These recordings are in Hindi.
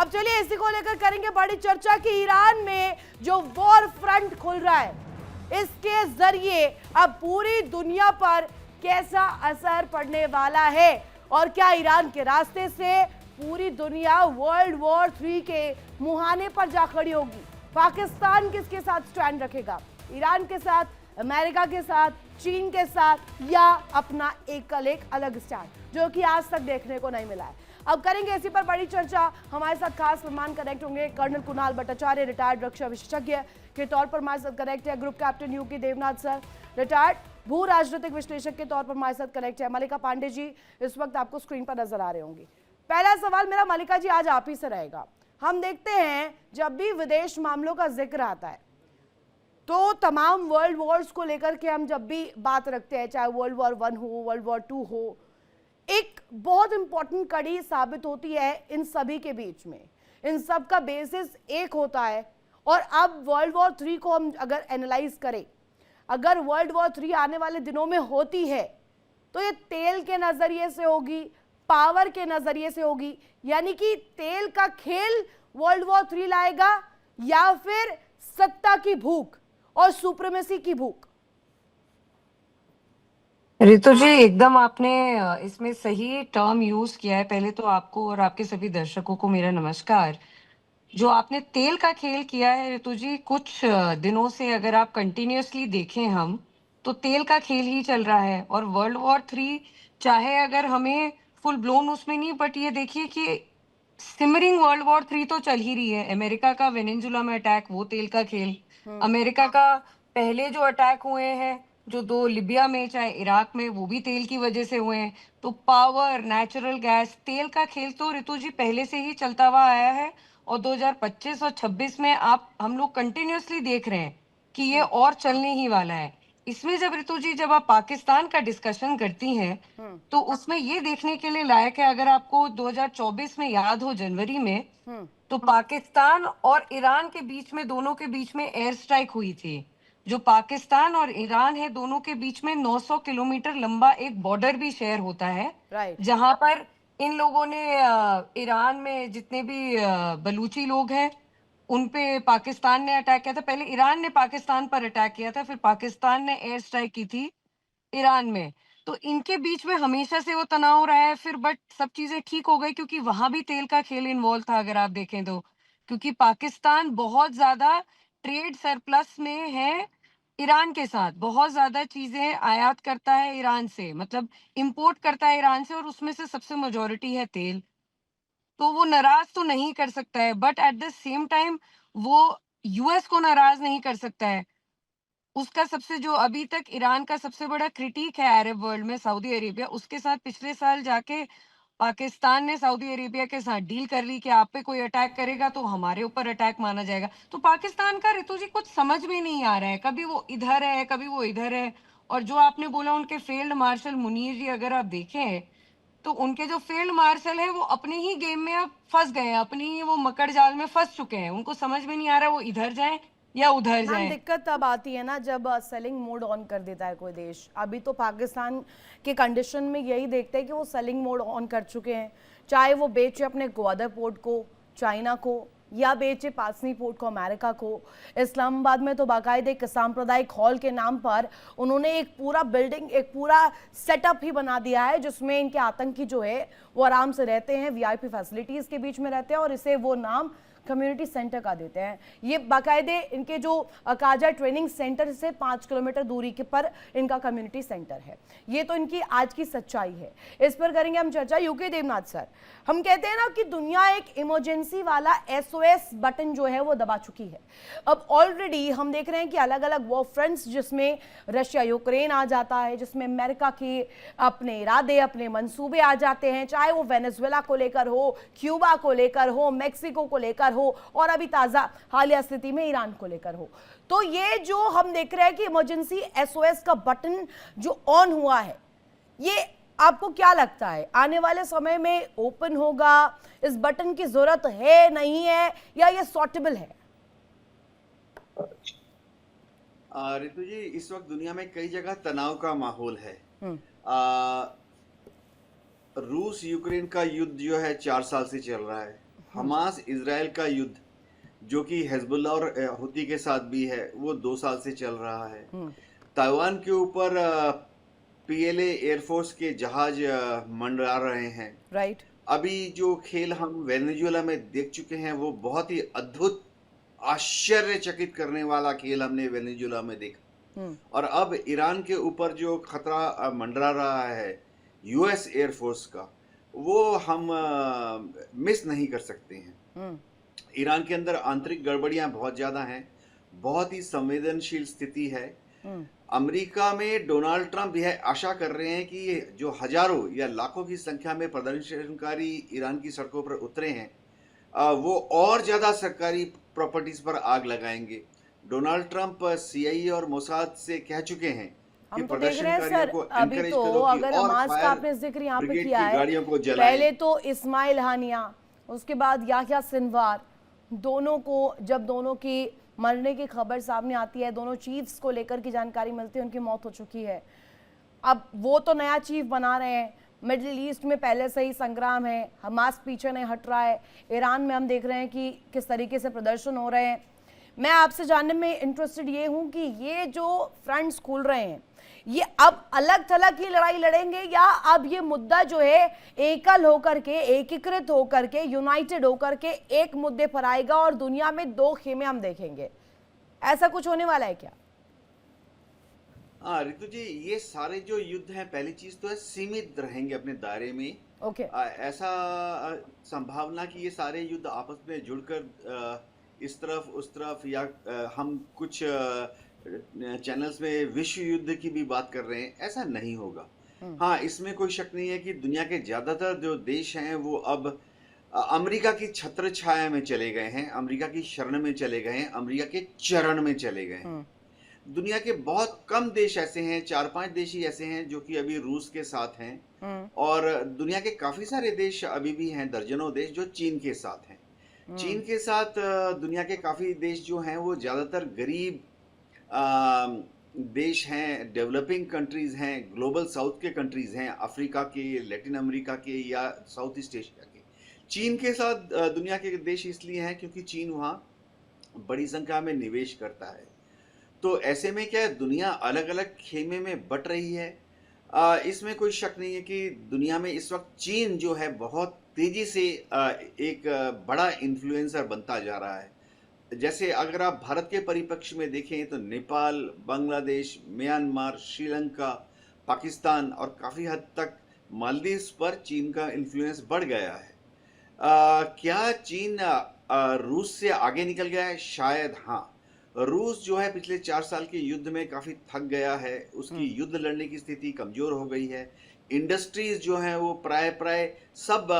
अब चलिए इसी को लेकर करेंगे बड़ी चर्चा कि ईरान में जो वॉर फ्रंट खुल रहा है, इसके जरिए अब पूरी दुनिया पर कैसा असर पड़ने वाला है और क्या ईरान के रास्ते से पूरी दुनिया वर्ल्ड वॉर 3 के मुहाने पर जा खड़ी होगी। पाकिस्तान किसके साथ स्टैंड रखेगा, ईरान के साथ, अमेरिका के साथ, चीन के साथ, या अपना एक अलग स्टैंड, जो कि आज तक देखने को नहीं मिला है। अब करेंगे इसी पर बड़ी चर्चा। हमारे साथ खास मेहमान कनेक्ट होंगे कर्नल कुणाल भट्टाचार्य, रिटायर्ड रक्षा विशेषज्ञ के तौर पर हमारे साथ कनेक्ट है। Group captain UK Devnath sir, retired भू राजनीतिक विश्लेषक के तौर पर हमारे साथ कनेक्ट है। मलिका पांडे जी इस वक्त आपको स्क्रीन पर नजर आ रहे होंगे। पहला सवाल मेरा मलिका जी आज आप ही से रहेगा। हम देखते हैं जब भी विदेश मामलों का जिक्र आता है तो तमाम वर्ल्ड वॉर्स को लेकर के हम जब भी बात रखते हैं, चाहे वर्ल्ड वॉर 1 हो, वर्ल्ड वॉर 2 हो, एक बहुत इंपॉर्टेंट कड़ी साबित होती है इन सभी के बीच में। इन सब का बेसिस एक होता है। और अब वर्ल्ड वॉर 3 को हम अगर एनालाइज करें, अगर वर्ल्ड वॉर 3 आने वाले दिनों में होती है तो ये तेल के नजरिए से होगी, पावर के नजरिए से होगी, यानी कि तेल का खेल वर्ल्ड वॉर 3 लाएगा या फिर सत्ता की भूख और सुप्रीमेसी की भूख। रितु जी, एकदम आपने इसमें सही टर्म यूज किया है। पहले तो आपको और आपके सभी दर्शकों को मेरा नमस्कार। जो आपने तेल का खेल किया है रितु जी, कुछ दिनों से अगर आप कंटिन्यूअसली देखें हम, तो तेल का खेल ही चल रहा है। और वर्ल्ड वॉर 3 चाहे अगर हमें फुल ब्लोन उसमें नहीं, बट ये देखिए कि सिमरिंग वर्ल्ड वॉर 3 तो चल ही रही है। अमेरिका का वेनेजुला में अटैक, वो तेल का खेल। अमेरिका का पहले जो अटैक हुए हैं, जो 2 लिबिया में, चाहे इराक में, वो भी तेल की वजह से हुए हैं। तो पावर, नेचुरल गैस, तेल का खेल तो ऋतु जी पहले से ही चलता हुआ आया है। और 2025 और 26 में हम लोग कंटिन्यूअसली देख रहे हैं कि ये और चलने ही वाला है। इसमें जब ऋतु जी, जब आप पाकिस्तान का डिस्कशन करती हैं, तो उसमें ये देखने के लिए लायक है, अगर आपको 2024 में याद हो जनवरी में, तो पाकिस्तान और ईरान के बीच में, दोनों के बीच में एयर स्ट्राइक हुई थी। जो पाकिस्तान और ईरान है, दोनों के बीच में 900 किलोमीटर लंबा एक बॉर्डर भी शेयर होता है, जहां पर इन लोगों ने ईरान में जितने भी बलूची लोग हैं उन पे पाकिस्तान ने अटैक किया था। पहले ईरान ने पाकिस्तान पर अटैक किया था, फिर पाकिस्तान ने एयर स्ट्राइक की थी ईरान में। तो इनके बीच में हमेशा से वो तनाव रहा है। फिर बट सब चीजें ठीक हो गई, क्योंकि वहां भी तेल का खेल इन्वॉल्व था अगर आप देखें तो। क्योंकि पाकिस्तान बहुत ज्यादा ट्रेड सरप्लस में है ईरान के साथ, बहुत ज्यादा चीजें आयात करता है ईरान से, मतलब इंपोर्ट करता है ईरान से, और उसमें से सबसे मेजोरिटी है तेल। तो वो नाराज तो नहीं कर सकता है, but at the same time वो यूएस को नाराज नहीं कर सकता है। उसका सबसे, जो अभी तक ईरान का सबसे बड़ा क्रिटिक है अरब वर्ल्ड में, सऊदी अरेबिया, उसके साथ पिछले साल जाके पाकिस्तान ने सऊदी अरेबिया के साथ डील कर ली कि आप पे कोई अटैक करेगा तो हमारे ऊपर अटैक माना जाएगा। तो पाकिस्तान का ऋतु जी कुछ समझ में नहीं आ रहा है, कभी वो इधर है, कभी वो इधर है। और जो आपने बोला उनके फील्ड मार्शल मुनीर जी, अगर आप देखें तो उनके जो फील्ड मार्शल है वो अपने ही गेम में अब फंस गए हैं, अपनी ही वो मकड़ जाल में फंस चुके हैं। उनको समझ में नहीं आ रहा वो इधर जाए या उधर मैम जाए। दिक्कत तब आती है ना जब सेलिंग मोड ऑन कर देता है कोई देश। अभी तो पाकिस्तान के कंडीशन में यही देखते हैं कि वो सेलिंग मोड ऑन कर चुके हैं, चाहे वो बेचे अपने ग्वादर पोर्ट को चाइना को, या बेचे पासनी पोर्ट को अमेरिका को। इस्लामाबाद में तो बाकायदे एक सांप्रदायिक हॉल के नाम पर उन्होंने एक पूरा बिल्डिंग, एक पूरा सेटअप ही बना दिया है, जिसमें इनके आतंकी जो है वो आराम से रहते हैं, वीआईपी फैसिलिटीज के बीच में रहते हैं, और इसे वो नाम कम्युनिटी सेंटर का देते हैं। ये बाकायदे इनके जो काजा ट्रेनिंग सेंटर से 5 किलोमीटर दूरी के पर इनका कम्युनिटी सेंटर है। ये तो इनकी आज की सच्चाई है। इस पर करेंगे हम चर्चा। यूके देवनाथ सर, हम कहते हैं ना कि दुनिया एक इमरजेंसी वाला एसओएस बटन जो है वो दबा चुकी है। अब ऑलरेडी हम देख रहे हैं कि अलग अलग वॉर फ्रंट्स, जिसमें रशिया यूक्रेन आ जाता है, जिसमें अमेरिका के अपने इरादे, अपने मंसूबे आ जाते हैं, चाहे वो वेनेजुएला को लेकर हो, क्यूबा को लेकर हो, मैक्सिको को लेकर हो, और अभी ताजा हालिया स्थिति में ईरान को लेकर हो। तो ये जो हम देख रहे हैं कि इमरजेंसी एसओएस का बटन जो ऑन हुआ है, ये आपको क्या लगता है आने वाले समय में ओपन होगा? इस बटन की जरूरत है, नहीं है, या ये सॉर्टेबल है? रितु जी, इस वक्त दुनिया में कई जगह तनाव का माहौल है। रूस यूक्रेन का युद्ध जो है 4 साल से चल रहा है। हमास इसराइल का युद्ध, जो कि हिजबुल्लाह और हुती के साथ भी है, वो 2 साल से चल रहा है। ताइवान के ऊपर पीएलए एयरफोर्स के जहाज मंडरा रहे हैं। राइट। अभी जो खेल हम वेनेजुएला में देख चुके हैं, वो बहुत ही अद्भुत, आश्चर्यचकित करने वाला खेल हमने वेनेजुएला में देखा। और अब ईरान के ऊपर जो खतरा मंडरा रहा है यूएस एयरफोर्स का, वो हम मिस नहीं कर सकते हैं। ईरान के अंदर आंतरिक गड़बड़ियां बहुत ज्यादा हैं, बहुत ही संवेदनशील स्थिति है। अमेरिका में डोनाल्ड ट्रंप यह आशा कर रहे हैं कि जो हजारों या लाखों की संख्या में प्रदर्शनकारी ईरान की सड़कों पर उतरे हैं, वो और ज्यादा सरकारी प्रॉपर्टीज पर आग लगाएंगे। डोनाल्ड ट्रंप सीआईए और मोसाद से कह चुके हैं हम कि तो देख रहे हैं प्रदर्शनकारियों सर, को अभी एनकरेज तो करो कि अगर और हमास का फायर आपने जिक्र यहाँ पे ब्रिगेड किया की है, गाड़ियों को जलाएं। पहले तो इस्माइल हानिया, उसके बाद याह्या सिनवार, दोनों को जब दोनों की मरने की खबर सामने आती है, दोनों चीफ्स को लेकर की जानकारी मिलती है, उनकी मौत हो चुकी है। अब वो तो नया चीफ बना रहे हैं। मिडिल ईस्ट में पहले से ही संग्राम है, हमास पीछे नहीं हट रहा है। ईरान में हम देख रहे हैं कि किस तरीके से प्रदर्शन हो रहे हैं। मैं आपसे जानने में इंटरेस्टेड ये हूं कि ये जो फ्रंट्स खुल रहे हैं, ये अब अलग थलग की लड़ाई लड़ेंगे या अब ये मुद्दा जो है एकल होकर के, एकीकृत होकर के, यूनाइटेड होकर के एक मुद्दे पर आएगा और दुनिया में दो खेमे हम देखेंगे? ऐसा कुछ होने वाला है क्या? हाँ रितु जी, ये सारे जो युद्ध हैं, पहली चीज तो है सीमित रहेंगे अपने दायरे में। ओके। ऐसा संभावना कि ये सारे युद्ध आपस में जुड़कर इस तरफ उस तरफ, या हम कुछ चैनल्स में विश्व युद्ध की भी बात कर रहे हैं, ऐसा नहीं होगा। हाँ, इसमें कोई शक नहीं है कि दुनिया के ज्यादातर जो देश हैं वो अब अमेरिका की छत्र छाया में चले गए हैं, अमेरिका की शरण में चले गए हैं, अमेरिका के चरण में चले गए हैं। दुनिया के बहुत कम देश ऐसे हैं, 4-5 देश ही ऐसे हैं जो कि अभी रूस के साथ हैं, और दुनिया के काफी सारे देश अभी भी हैं, दर्जनों देश जो चीन के साथ हैं। चीन के साथ दुनिया के काफी देश जो हैं वो ज्यादातर गरीब देश हैं, डेवलपिंग कंट्रीज हैं, ग्लोबल साउथ के कंट्रीज हैं, अफ्रीका के, लैटिन अमेरिका के या साउथ ईस्ट एशिया के। चीन के साथ दुनिया के देश इसलिए हैं क्योंकि चीन वहाँ बड़ी संख्या में निवेश करता है। तो ऐसे में क्या है, दुनिया अलग अलग खेमे में बट रही है। इसमें कोई शक नहीं है कि दुनिया में इस वक्त चीन जो है बहुत तेजी से एक बड़ा इन्फ्लुएंसर बनता जा रहा है। जैसे अगर आप भारत के परिप्रेक्ष्य में देखें तो नेपाल, बांग्लादेश, म्यांमार, श्रीलंका, पाकिस्तान और काफ़ी हद तक मालदीव पर चीन का इन्फ्लुएंस बढ़ गया है। क्या चीन रूस से आगे निकल गया है? शायद हाँ। रूस जो है पिछले 4 साल के युद्ध में काफ़ी थक गया है, उसकी युद्ध लड़ने की स्थिति कमज़ोर हो गई है। इंडस्ट्रीज जो हैं वो प्राय सब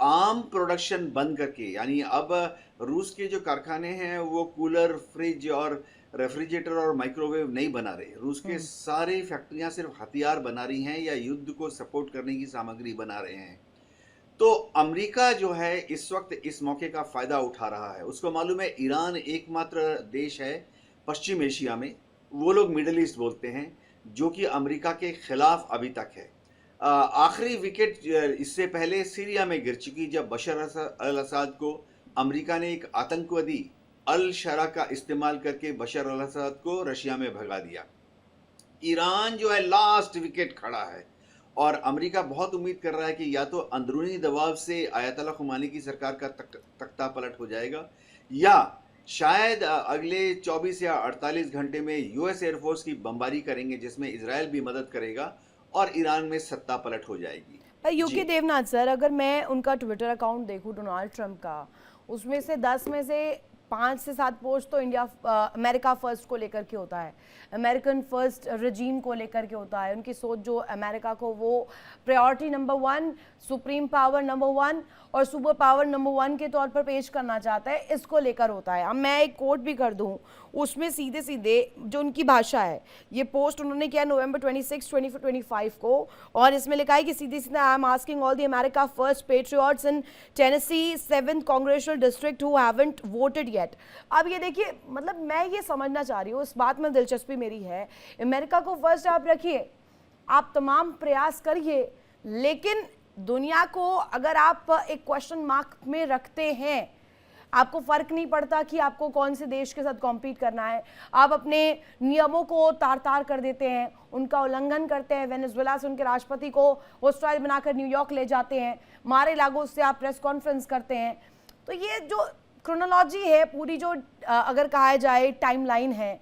आम प्रोडक्शन बंद करके, यानी अब रूस के जो कारखाने हैं वो कूलर, फ्रिज और रेफ्रिजरेटर और माइक्रोवेव नहीं बना रहे। रूस के सारे फैक्ट्रियां सिर्फ हथियार बना रही हैं या युद्ध को सपोर्ट करने की सामग्री बना रहे हैं। तो अमेरिका जो है इस वक्त इस मौके का फायदा उठा रहा है। उसको मालूम है ईरान एकमात्र देश है पश्चिम एशिया में, वो लोग मिडिल ईस्ट बोलते हैं, जो कि अमेरिका के खिलाफ अभी तक है। आखिरी विकेट इससे पहले सीरिया में गिर चुकी, जब बशर अल असद को अमेरिका ने एक आतंकवादी अल शरा का इस्तेमाल करके बशर अल असद को रशिया में भगा दिया। ईरान जो है लास्ट विकेट खड़ा है और अमेरिका बहुत उम्मीद कर रहा है कि या तो अंदरूनी दबाव से आयतुल्लाह खुमैनी की सरकार का तख्ता पलट हो जाएगा, या शायद अगले 24 या 48 घंटे में यूएस एयरफोर्स की बमबारी करेंगे, जिसमें इजराइल भी मदद करेगा और ईरान में सत्ता पलट हो जाएगी। यूके देवनाथ सर, अगर मैं उनका ट्विटर अकाउंट देखूं डोनाल्ड ट्रंप का, उसमें से 10 में से 5 से 7 पोस्ट तो अमेरिका फर्स्ट को लेकर के होता है, अमेरिकन फर्स्ट रजीम को लेकर के होता है। उनकी सोच जो अमेरिका को वो priority number 1, supreme power number 1 और सुपर पावर नंबर 1 के तौर पर पेश करना चाहता है, इसको लेकर होता है। अब मैं एक कोट भी कर दूं, उसमें सीधे सीधे जो उनकी भाषा है, ये पोस्ट उन्होंने किया नवंबर 26, 2025 को, और इसमें लिखा है कि सीधे सीधे I am asking all the America first patriots in Tennessee 7th congressional district who haven't voted yet. अब ये देखिए, मतलब मैं ये समझना चाह रही हूँ, इस बात में दिलचस्पी मेरी है, अमेरिका को फर्स्ट आप रखिए, आप तमाम प्रयास करिए, लेकिन दुनिया को अगर आप एक क्वेश्चन मार्क में रखते हैं, आपको फर्क नहीं पड़ता कि आपको कौन से देश के साथ कॉम्पीट करना है, आप अपने नियमों को तार तार कर देते हैं, उनका उल्लंघन करते हैं। वेनेजुएला से उनके राष्ट्रपति को होस्टाइल बनाकर न्यूयॉर्क ले जाते हैं, मारे लागो से आप प्रेस कॉन्फ्रेंस करते हैं। तो ये जो क्रोनोलॉजी है पूरी, जो अगर कहा जाए टाइमलाइन है,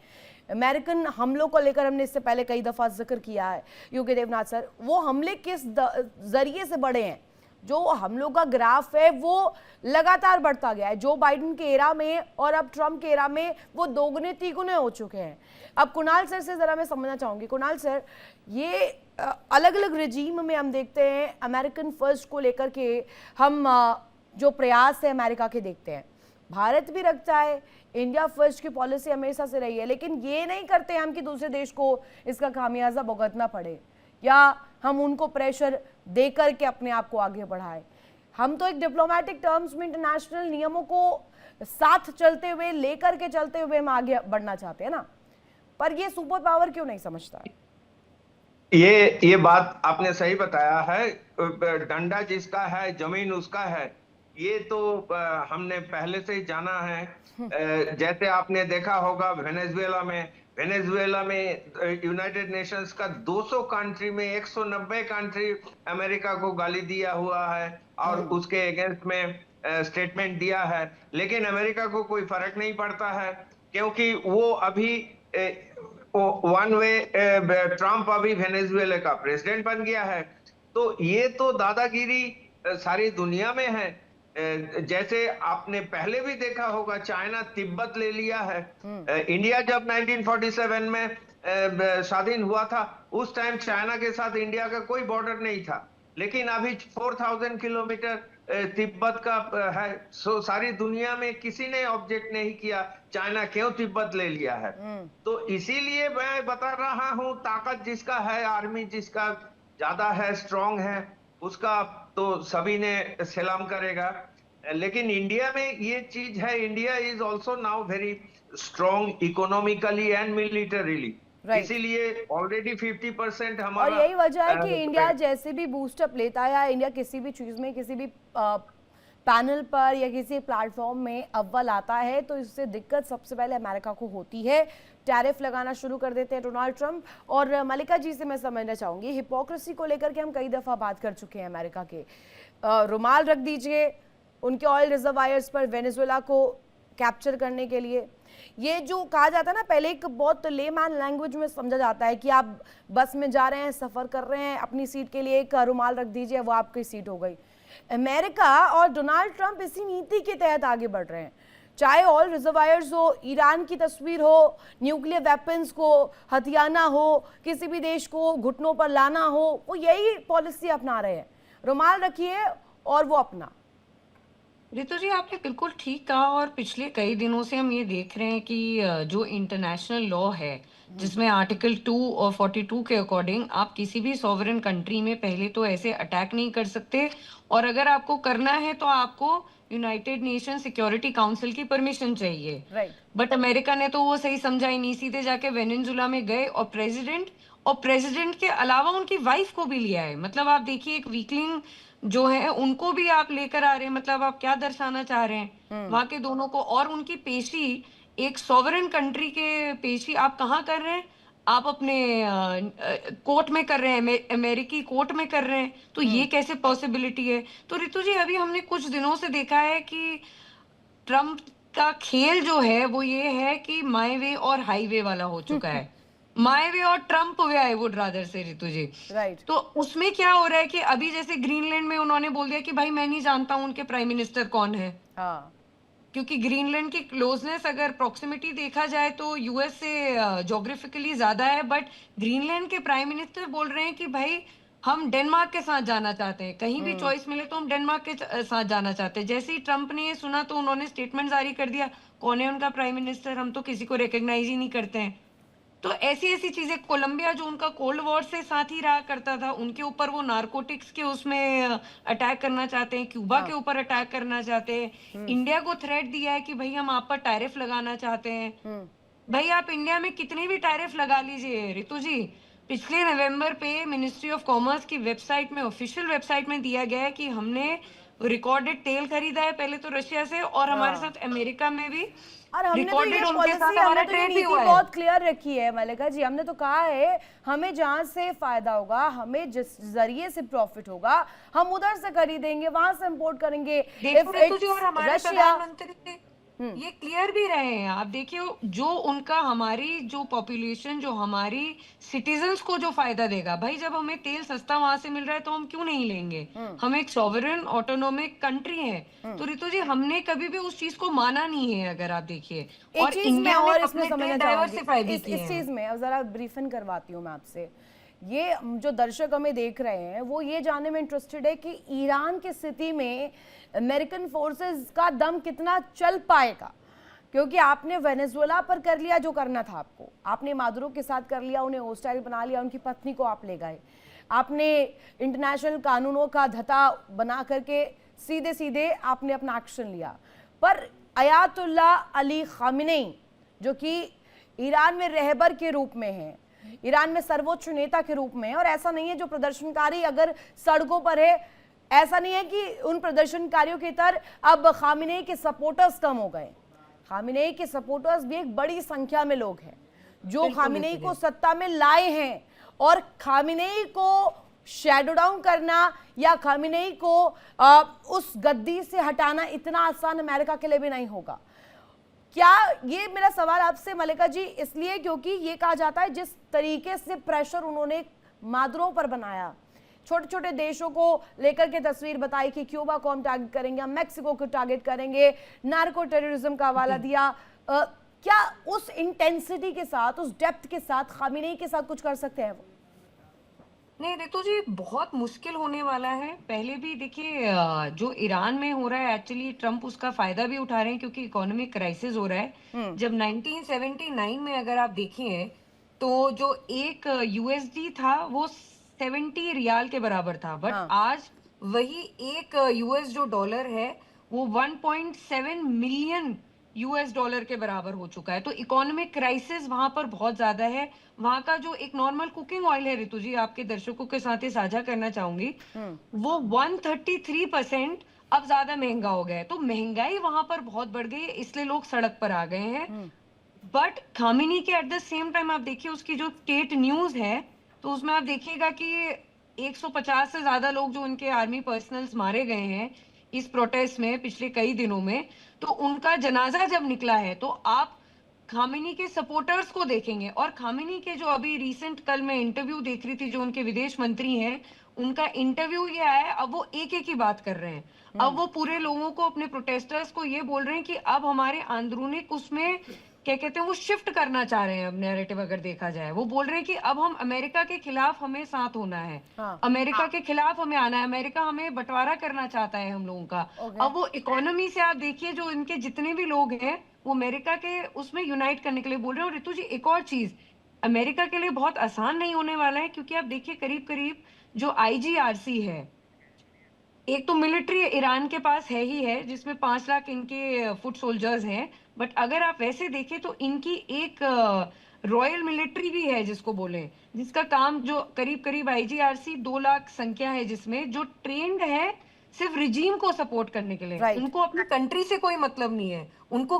अमेरिकन हमलों को लेकर हमने इससे पहले कई दफ़ा जिक्र किया है यूके देवनाथ सर, वो हमले किस जरिए से बढ़े हैं, जो हमलों का ग्राफ है वो लगातार बढ़ता गया है। जो बाइडेन के एरा में और अब ट्रंप के एरा में वो दोगुने तिगुने हो चुके हैं। अब कुणाल सर से ज़रा मैं समझना चाहूँगी, कुणाल सर, ये अलग अलग रिजीम में हम देखते हैं अमेरिकन फर्स्ट को लेकर के हम जो प्रयास है अमेरिका के देखते हैं, भारत भी रखता है, इंडिया फर्स्ट की पॉलिसी हमेशा से रही है, लेकिन ये नहीं करते हम कि दूसरे देश को इसका खामियाजा भुगतना पड़े या हम उनको प्रेशर दे करके अपने आप को आगे बढ़ाए। हम तो एक डिप्लोमेटिक टर्म्स में इंटरनेशनल नियमों को साथ चलते हुए, लेकर के चलते हुए हम आगे बढ़ना चाहते हैं ना, पर ये सुपर पावर क्यों नहीं समझता? ये बात आपने सही बताया है। डंडा जिसका है जमीन उसका है, ये तो हमने पहले से ही जाना है। जैसे आपने देखा होगा वेनेजुएला में यूनाइटेड नेशंस का 200 कंट्री में 190 कंट्री अमेरिका को गाली दिया हुआ है और उसके अगेंस्ट में स्टेटमेंट दिया है, लेकिन अमेरिका को कोई फर्क नहीं पड़ता है, क्योंकि वो अभी वन वे ट्रंप अभी वेनेजुएला का प्रेसिडेंट बन गया है। तो ये तो दादागिरी सारी दुनिया में है। जैसे आपने पहले भी देखा होगा, चाइना तिब्बत ले लिया है। इंडिया जब 1947 में स्वाधीन हुआ था, उस टाइम चाइना के साथ इंडिया का कोई बॉर्डर नहीं था, लेकिन अभी 4000 किलोमीटर तिब्बत का है। सो सारी दुनिया में किसी ने ऑब्जेक्ट नहीं किया चाइना क्यों तिब्बत ले लिया है। तो इसीलिए मैं बता रहा हूं, ताकत जिसका है, आर्मी जिसका ज्यादा है, स्ट्रांग है, उसका तो सभी ने सलाम करेगा। लेकिन इंडिया में ये चीज है, India is also now very strong economically and militarily, इसीलिए ऑलरेडी 50% हमारा, और यही वजह है कि इंडिया जैसे भी बूस्टअप लेता है, या इंडिया किसी भी चीज में, किसी भी पैनल पर या किसी प्लेटफॉर्म में अव्वल आता है, तो इससे दिक्कत सबसे पहले अमेरिका को होती है। टैरिफ लगाना शुरू कर देते हैं डोनाल्ड ट्रंप। और मलिका जी से मैं समझना चाहूंगी, हिपोक्रेसी को लेकर के हम कई दफा बात कर चुके हैं अमेरिका के। रुमाल रख दीजिए उनके ऑयल रिजर्वायर्स पर वेनेजुएला को कैप्चर करने के लिए। ये जो कहा जाता है ना, पहले एक बहुत लेमैन लैंग्वेज में समझा जाता है कि आप बस में जा रहे हैं, सफ़र कर रहे हैं, अपनी सीट के लिए एक रुमाल रख दीजिए, वो आपकी सीट हो गई। अमेरिका और डोनाल्ड ट्रंप इसी नीति के तहत आगे बढ़ रहे हैं, चाहे ऑयल रिजर्वायर्स हो, ईरान की तस्वीर हो, न्यूक्लियर वेपन्स को हथियाना हो, किसी भी देश को घुटनों पर लाना हो, वो यही पॉलिसी अपना रहे हैं। रुमाल रखिए और वो अपना। रितु जी, आपने बिल्कुल ठीक कहा। और पिछले कई दिनों से हम ये देख रहे हैं कि जो इंटरनेशनल लॉ है, जिसमें आर्टिकल 2 और 42 के अकॉर्डिंग आप किसी भी सॉवरेन कंट्री में पहले तो ऐसे अटैक नहीं कर सकते, और अगर आपको करना है तो आपको यूनाइटेड नेशन सिक्योरिटी काउंसिल की परमिशन चाहिए। बट अमेरिका ने तो वो सही समझा ही नहीं, सीधे जाके वेनेजुएला में गए और प्रेसिडेंट के अलावा उनकी वाइफ को भी लिया है। मतलब आप देखिए, एक वीकलिंग जो है उनको भी आप लेकर आ रहे हैं। मतलब आप क्या दर्शाना चाह रहे हैं वहां के दोनों को? और उनकी पेशी, एक सॉवरेन कंट्री के पेशी आप कहाँ कर रहे हैं? आप अपने कोर्ट में कर रहे हैं, अमेरिकी कोर्ट में कर रहे हैं। तो ये कैसे पॉसिबिलिटी है? तो रितु जी, अभी हमने कुछ दिनों से देखा है कि ट्रम्प का खेल जो है वो ये है कि माई वे और हाईवे वाला हो चुका है। माई वे और Trump way, I would rather से, रितु जी। तो उसमें क्या हो रहा है कि अभी जैसे ग्रीनलैंड में उन्होंने बोल दिया कि भाई मैं नहीं जानता हूं उनके प्राइम मिनिस्टर कौन है। क्योंकि ग्रीनलैंड की क्लोजनेस, अगर प्रॉक्सिमिटी देखा जाए तो यूएस से ज्योग्राफिकली ज्यादा है, बट ग्रीनलैंड के प्राइम मिनिस्टर बोल रहे हैं कि भाई हम डेनमार्क के साथ जाना चाहते हैं, कहीं भी चॉइस मिले तो हम डेनमार्क के साथ जाना चाहते हैं। जैसे ही ट्रंप ने ये सुना तो उन्होंने स्टेटमेंट जारी कर दिया, कौन है उनका प्राइम मिनिस्टर, हम तो किसी को रिकॉग्नाइज ही नहीं करते हैं। तो ऐसी चीजें, कोलंबिया जो उनका कोल्ड वॉर से साथ ही रहा करता था, उनके ऊपर वो नारकोटिक्स के उसमें अटैक करना चाहते हैं, क्यूबा के ऊपर अटैक करना चाहते हैं, इंडिया को थ्रेट दिया है कि भाई हम आप पर टैरिफ लगाना चाहते हैं। भाई आप इंडिया में कितने भी टैरिफ लगा लीजिए रितु जी, पिछले नवंबर पे मिनिस्ट्री ऑफ कॉमर्स की वेबसाइट में, ऑफिशियल वेबसाइट में दिया गया है कि हमने रिकॉर्डेड तेल खरीदा है पहले तो रशिया से, और हमारे हाँ। साथ अमेरिका में भी और हमने तो ये रिकॉर्डेड उनके पॉलिसी, साथ हमारा हमने तो ये ट्रेड भी नीति हुआ है। बहुत क्लियर रखी है मलिका जी। हमने तो कहा है हमें जहां से फायदा होगा, हमें जिस जरिए से प्रॉफिट होगा, हम उधर से खरीदेंगे, वहां से इंपोर्ट करेंगे। देखो If रितु जी, it's और हमारे Russia, प्रधानमंत्री ये क्लियर भी रहे हैं। आप देखिए, जो उनका, हमारी जो पॉपुलेशन, जो हमारी सिटीजन्स को जो फायदा देगा, भाई जब हमें तेल सस्ता वहां से मिल रहा है तो हम क्यों नहीं लेंगे। हम एक सॉवरेन ऑटोनोमिक कंट्री है, तो रितु जी हमने कभी भी उस चीज को माना नहीं है, अगर आप देखिए। एक और चीज मैं इंडिया ने और इसमें अपने समझना ट्रेड चाहूंगी, डाइवर्सिफाई भी किए इस हैं। चीज में अब जरा ब्रीफन करवाती हूँ मैं आपसे। ये जो दर्शक हमें देख रहे हैं वो ये जानने में इंटरेस्टेड है कि ईरान की स्थिति में अमेरिकन फोर्सेस का दम कितना चल पाएगा, क्योंकि आपने वेनेजुएला पर कर लिया जो करना था आपको, आपने मादुरो के साथ कर लिया, उन्हें होस्टाइल बना लिया, उनकी पत्नी को आप ले गए, आपने इंटरनेशनल कानूनों का धता बना करके सीधे सीधे आपने अपना एक्शन लिया। पर अयातुल्ला अली खामिनेई जो कि ईरान में रहबर के रूप में है, ईरान में सर्वोच्च नेता के रूप में है, और ऐसा नहीं है जो प्रदर्शनकारी अगर सड़कों पर है, ऐसा नहीं है कि उन प्रदर्शनकारियों की तरह अब खामिनेई के सपोर्टर्स कम हो गए। खामिनेई के सपोर्टर्स भी एक बड़ी संख्या में लोग हैं जो खामिनेई को सत्ता में लाए हैं, और खामिनेई को शैडो डाउन करना या खामिनेई को उस गद्दी से हटाना इतना आसान अमेरिका के लिए भी नहीं होगा। क्या, ये मेरा सवाल आपसे मलिका जी इसलिए क्योंकि ये कहा जाता है जिस तरीके से प्रेशर उन्होंने मादुरो पर बनाया, छोटे छोटे देशों को लेकर के तस्वीर बताई कि क्यूबा को हम टारगेट करेंगे, हम मैक्सिको को टारगेट करेंगे, नार्को टेररिज्म का हवाला दिया, क्या उस इंटेंसिटी के साथ, उस डेप्थ के साथ खामिनेई के साथ कुछ कर सकते हैं वो? नहीं रितु जी, बहुत मुश्किल होने वाला है। पहले भी देखिए, जो ईरान में हो रहा है, एक्चुअली ट्रम्प उसका फायदा भी उठा रहे हैं क्योंकि इकोनॉमिक क्राइसिस हो रहा है। जब 1979 में अगर आप देखिए तो जो एक यूएसडी था वो 70 रियाल के बराबर था, बट आज वही एक यूएस जो डॉलर है वो 1.7 मिलियन यूएस डॉलर के बराबर हो चुका है। तो इकोनॉमिक क्राइसिस वहां पर बहुत ज्यादा है। वहां का जो एक नॉर्मल कुकिंग ऑयल है, ऋतु जी आपके दर्शकों के साथ ही साझा करना चाहूंगी, वो 133% अब ज्यादा महंगा हो गया है। तो महंगाई वहां पर बहुत बढ़ गई है, इसलिए लोग सड़क पर आ गए हैं। बट खामिनी के एट द सेम टाइम आप देखिए उसकी जो स्टेट न्यूज है, तो उसमें आप देखिएगा कि 150 से ज्यादा लोग जो उनके आर्मी पर्सनल्स मारे गए हैं इस प्रोटेस्ट में पिछले कई दिनों में, तो उनका जनाजा जब निकला है तो आप खामिनी के सपोर्टर्स को देखेंगे। और खामिनी के जो अभी रिसेंट, कल मैं इंटरव्यू देख रही थी, जो उनके विदेश मंत्री हैं उनका इंटरव्यू ये आया है, अब वो एक एक ही बात कर रहे हैं। अब वो पूरे लोगों को, अपने प्रोटेस्टर्स को ये बोल रहे हैं कि अब हमारे अंदरूनी उसमें क्या कहते हैं, वो शिफ्ट करना चाह रहे हैं अब नैरेटिव। अगर देखा जाए, वो बोल रहे हैं कि अब हम अमेरिका के खिलाफ हमें साथ होना है, अमेरिका के खिलाफ हमें आना है, अमेरिका हमें बंटवारा करना चाहता है हम लोगों का। अब वो इकोनॉमी से आप देखिए, जो इनके जितने भी लोग हैं वो अमेरिका के उसमें यूनाइट करने के लिए बोल रहे हैं। और ऋतु जी, एक और चीज अमेरिका के लिए बहुत आसान नहीं होने वाला है, क्योंकि आप देखिए करीब करीब जो IGRC है, एक तो मिलिट्री ईरान के पास है ही है जिसमें 5 लाख इनके फुट सोल्जर्स हैं, बट अगर आप वैसे देखें तो इनकी एक रॉयल मिलिट्री भी है जिसको बोले, जिसका काम जो करीब करीब IGRC 2 लाख संख्या है, जिसमें जो ट्रेंड है सिर्फ रिजीम को सपोर्ट करने के लिए। उनको अपनी कंट्री से कोई मतलब नहीं है, उनको